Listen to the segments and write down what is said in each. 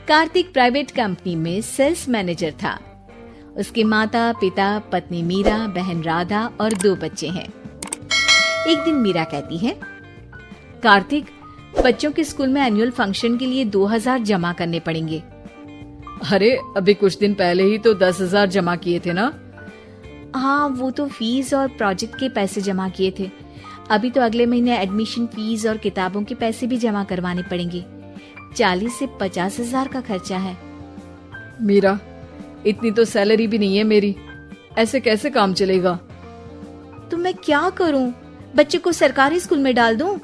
Kartik private company में sales manager था। उसके माता पिता, पत्नी मीरा, बहन राधा और 2 बच्चे हैं। एक दिन मीरा कहती है, कार्तिक, बच्चों के स्कूल में एनुअल फंक्शन के लिए 2000 जमा करने पड़ेंगे। अरे अभी कुछ दिन पहले ही तो 10,000 जमा किए थे ना। हाँ, वो तो फीस और प्रोजेक्ट के पैसे जमा किए थे। अभी तो अगले महीने एडमिशन फीस और किताबों के पैसे भी जमा करवाने पड़ेंगे। 40 से 50,000 का खर्चा है। मीरा, इतनी तो सैलरी भी नहीं है मेरी, ऐसे कैसे काम चलेगा? तो मैं क्या करूं? बच्चे को सरकारी स्कूल में डाल दूं?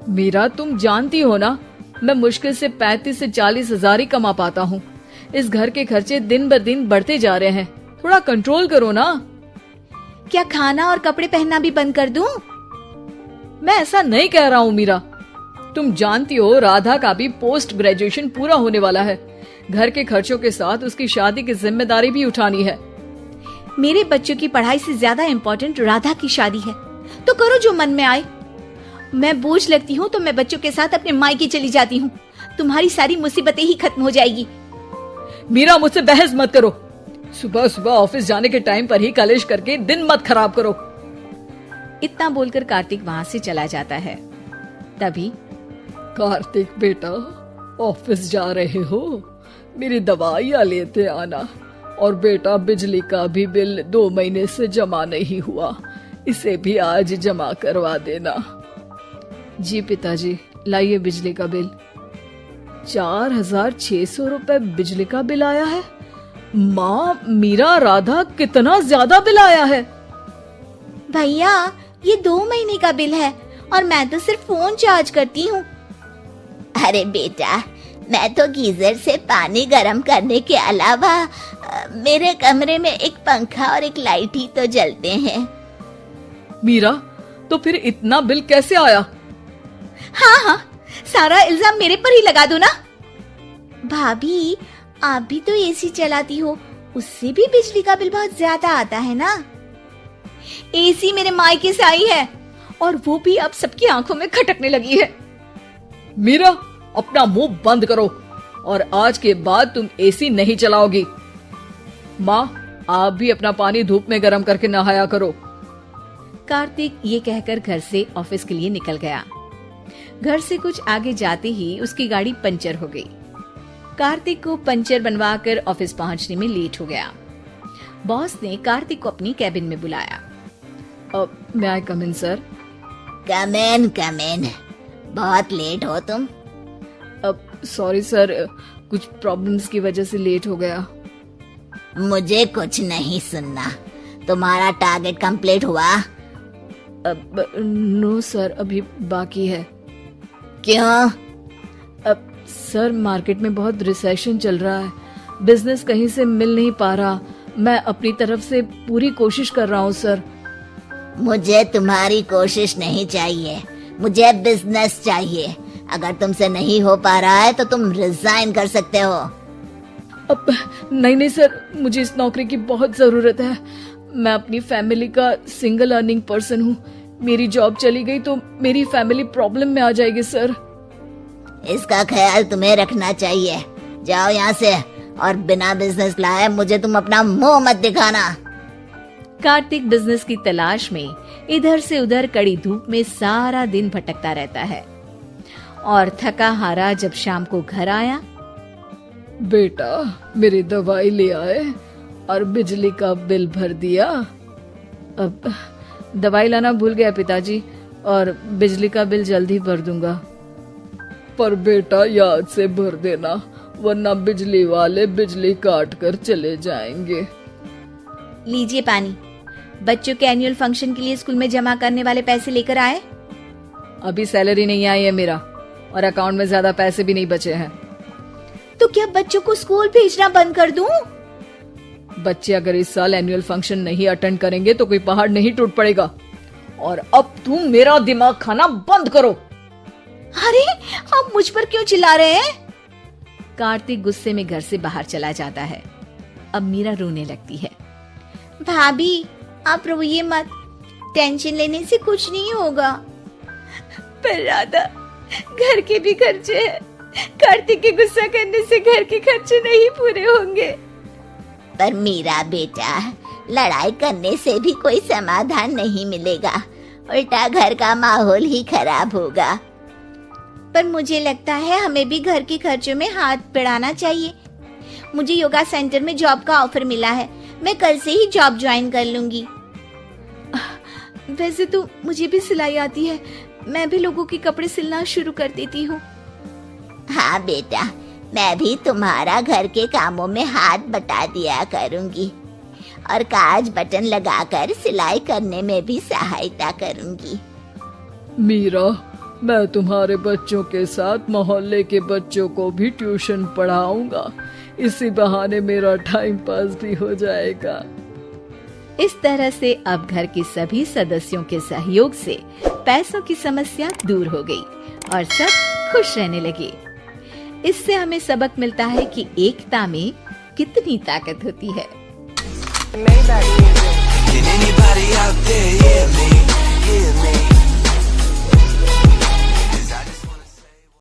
मीरा, तुम जानती हो ना, मैं मुश्किल से 35 से 40,000 ही कमा पाता हूँ। इस घर के खर्चे दिन ब दिन बढ़ते जा रहे हैं, थोड़ा कंट्रोल करो ना। क्या खाना और कपड़े पहनना भी बंद कर दूं? मैं ऐसा नहीं कह रहा हूँ मीरा। तुम जानती हो राधा का भी पोस्ट ग्रेजुएशन पूरा होने वाला है। घर के खर्चों के साथ उसकी शादी की जिम्मेदारी भी उठानी है। मेरे बच्चों की पढ़ाई से ज्यादा इम्पोर्टेंट राधा की शादी है, तो करो जो मन में आए। मैं बोझ लगती हूँ तो मैं बच्चों के साथ अपने मायके चली जाती हूँ। तुम्हारी सारी मुसीबतें ही खत्म हो जाएगी। मीरा, मुझसे बहस मत करो। सुबह सुबह ऑफिस जाने के टाइम पर ही कलेश करके दिन मत खराब करो। इतना बोलकर कार्तिक वहां से चला जाता है। तभी, कार्तिक बेटा, ऑफिस जा रहे हो? मेरी दवाइयाँ लेते आना। और बेटा, बिजली का भी बिल 2 महीने से जमा नहीं हुआ, इसे भी आज जमा करवा देना। जी पिताजी, लाइए बिजली का बिल। 4,600 रुपए बिजली का बिल आया है। माँ, मीरा, राधा, कितना ज्यादा बिल आया है। भैया, ये 2 महीने का बिल है और मैं तो सिर्फ फोन चार्ज करती हूँ। अरे बेटा, मैं तो गीजर से पानी गर्म करने के अलावा मेरे कमरे में एक पंखा और एक लाइट ही तो जलते हैं। मीरा, तो फिर इतना बिल कैसे आया? हाँ, सारा इल्जाम मेरे पर ही लगा दो ना। भाभी, आप भी तो एसी चलाती हो, उससे भी बिजली का बिल बहुत ज्यादा आता है ना। एसी मेरे मायके से आई है और वो भी अब सबकी आंखों में खटकने लगी है। मीरा, अपना मुंह बंद करो और आज के बाद तुम एसी नहीं चलाओगी। माँ, आप भी अपना पानी धूप में गर्म करके नहाया करो। कार्तिक ये कहकर घर से ऑफिस के लिए निकल गया। घर से कुछ आगे जाते ही उसकी गाड़ी पंचर हो गई। कार्तिक को पंचर बनवाकर ऑफिस पहुंचने में लेट हो गया। बॉस ने कार्तिक को अपनी कैबिन में बुलाया। मे आई कम इन सर? कम इन। बहुत लेट हो तुम। सॉरी सर, कुछ प्रॉब्लम्स की वजह से लेट हो गया। मुझे कुछ नहीं सुनना। तुम्हारा टारगेट कंप्लीट हुआ? नो सर, अभी बाकी है। क्यों? सर, मार्केट में बहुत रिसेशन चल रहा है, बिजनेस कहीं से मिल नहीं पा रहा। मैं अपनी तरफ से पूरी कोशिश कर रहा हूँ सर। मुझे तुम्हारी कोशिश नहीं चाहिए, मुझे बिजनेस चाहिए। अगर तुमसे नहीं हो पा रहा है तो तुम रिजाइन कर सकते हो। अब नहीं सर, मुझे इस नौकरी की बहुत जरूरत है। मैं अपनी फैमिली का सिंगल अर्निंग पर्सन हूँ। मेरी जॉब चली गई तो मेरी फैमिली प्रॉब्लम में आ जाएगी सर। इसका ख्याल तुम्हें रखना चाहिए। जाओ यहाँ से, और बिना बिजनेस लाए मुझे तुम अपना मुंह मत दिखाना। कार्तिक बिजनेस की तलाश में इधर से उधर कड़ी धूप में सारा दिन भटकता रहता है और थका हारा जब शाम को घर आया। बेटा, मेरी दवाई ले आए और बिजली का बिल भर दिया। अब दवाई लाना भूल गया पिताजी, और बिजली का बिल जल्दी भर दूंगा। पर बेटा, याद से भर देना, वरना बिजली वाले बिजली काट कर चले जाएंगे। लीजिए पानी। बच्चों के एनुअल फंक्शन के लिए स्कूल में जमा करने वाले पैसे लेकर आए? अभी सैलरी नहीं आई है मेरा, और अकाउंट में ज्यादा पैसे भी नहीं बचे हैं। तो क्या बच्चों को स्कूल भेजना बंद कर दूं? बच्चे अगर इस साल एनुअल फंक्शन नहीं अटेंड करेंगे तो कोई पहाड़ नहीं टूट पड़ेगा। और अब तुम मेरा दिमाग खाना बंद करो। अरे, आप मुझ पर क्यों चिल्ला रहे हैं? कार्तिक गुस्से में घर से बाहर चला जाता है। अब मीरा रोने लगती है। भाभी, आप रोइए मत, टेंशन लेने से कुछ नहीं होगा। पर राधा, घर के भी खर्चे हैं, कार्तिक के गुस्सा करने से घर के खर्चे नहीं पूरे होंगे। पर मीरा बेटा, लड़ाई करने से भी कोई समाधान नहीं मिलेगा, उल्टा घर का माहौल ही खराब होगा। पर मुझे लगता है हमें भी घर के खर्चों में हाथ बढ़ाना चाहिए। मुझे योगा सेंटर में जॉब का ऑफर मिला है, मैं कल से ही जॉब ज्वाइन कर लूंगी। वैसे तो मुझे भी सिलाई आती है, मैं भी लोगों के कपड़े सिलना शुरू कर देती हूँ। हाँ बेटा, मैं भी तुम्हारा घर के कामों में हाथ बटा दिया करूंगी और काज बटन लगाकर सिलाई करने में भी सहायता करूंगी। मीरा, मैं तुम्हारे बच्चों के साथ मोहल्ले के बच्चों को भी ट्यूशन पढ़ाऊंगा। इसी बहाने मेरा टाइम पास भी हो जाएगा। इस तरह से अब घर के सभी सदस्यों के सहयोग से पैसों की समस्या दूर हो गई और सब खुश रहने लगे। इससे हमें सबक मिलता है कि एकता में कितनी ताकत होती है। Can anybody out there hear me?